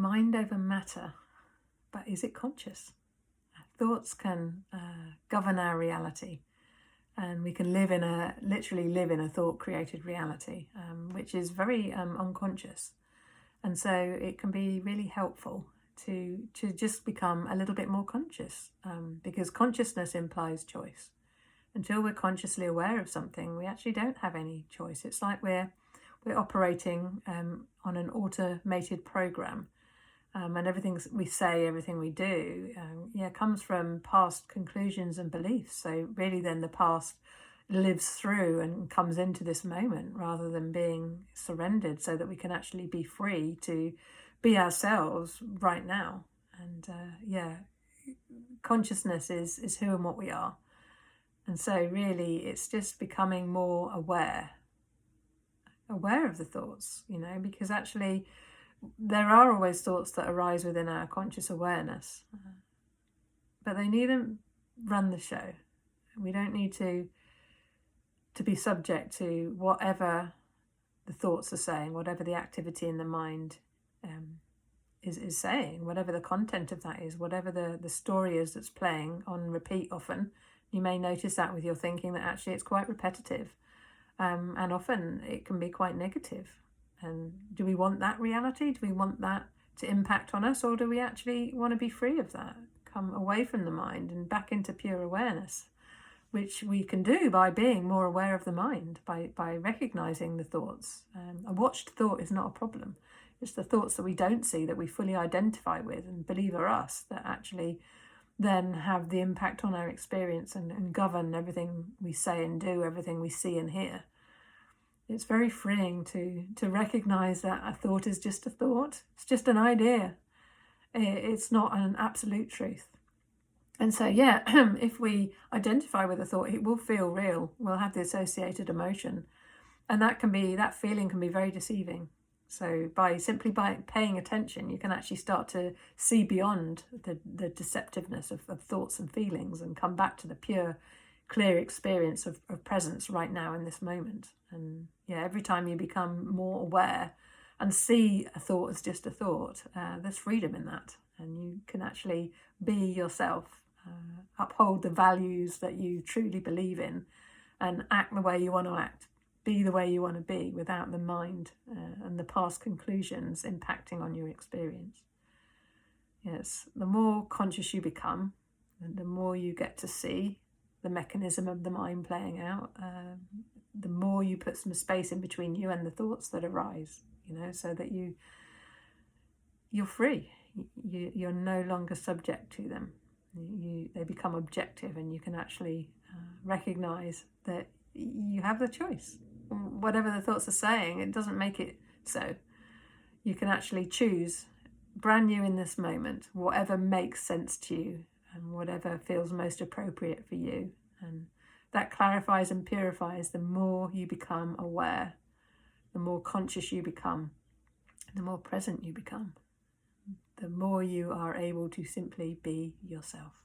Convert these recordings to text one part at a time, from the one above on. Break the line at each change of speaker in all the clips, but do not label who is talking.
mind over matter, but is it conscious? Thoughts can govern our reality, and we can literally live in a thought-created reality, which is very unconscious. And so it can be really helpful to just become a little bit more conscious, because consciousness implies choice. Until we're consciously aware of something, we actually don't have any choice. It's like we're operating on an automated program, and everything we say, everything we do, comes from past conclusions and beliefs. So really then the past lives through and comes into this moment rather than being surrendered, so that we can actually be free to be ourselves right now. And consciousness is who and what we are. And so really it's just becoming more aware of the thoughts, because actually there are always thoughts that arise within our conscious awareness, but they needn't run the show. We don't need to be subject to whatever the thoughts are saying, whatever the activity in the mind is saying, whatever the content of that is, whatever the story is that's playing on repeat often. You may notice that with your thinking, that actually it's quite repetitive, and often it can be quite negative. And do we want that reality? Do we want that to impact on us, or do we actually want to be free of that, come away from the mind and back into pure awareness, which we can do by being more aware of the mind, by recognizing the thoughts. A watched thought is not a problem. It's the thoughts that we don't see, that we fully identify with and believe are us, that actually then have the impact on our experience and govern everything we say and do, everything we see and hear. It's very freeing to recognize that a thought is just a thought. It's just an idea. It's not an absolute truth. And so, if we identify with a thought, it will feel real. We'll have the associated emotion. And that feeling can be very deceiving. So by paying attention, you can actually start to see beyond the deceptiveness of thoughts and feelings, and come back to the pure, clear experience of presence right now in this moment. And every time you become more aware and see a thought as just a thought, there's freedom in that. And you can actually be yourself, uphold the values that you truly believe in, and act the way you want to act, be the way you want to be, without the mind and the past conclusions impacting on your experience. Yes, the more conscious you become, and the more you get to see the mechanism of the mind playing out, the more you put some space in between you and the thoughts that arise, so that you're free. You're no longer subject to them. They become objective, and you can actually recognize that you have the choice. Whatever the thoughts are saying, it doesn't make it so. You can actually choose, brand new in this moment, whatever makes sense to you and whatever feels most appropriate for you. And that clarifies and purifies the more you become aware, the more conscious you become, the more present you become, the more you are able to simply be yourself,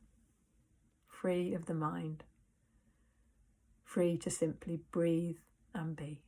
free of the mind, free to simply breathe and be.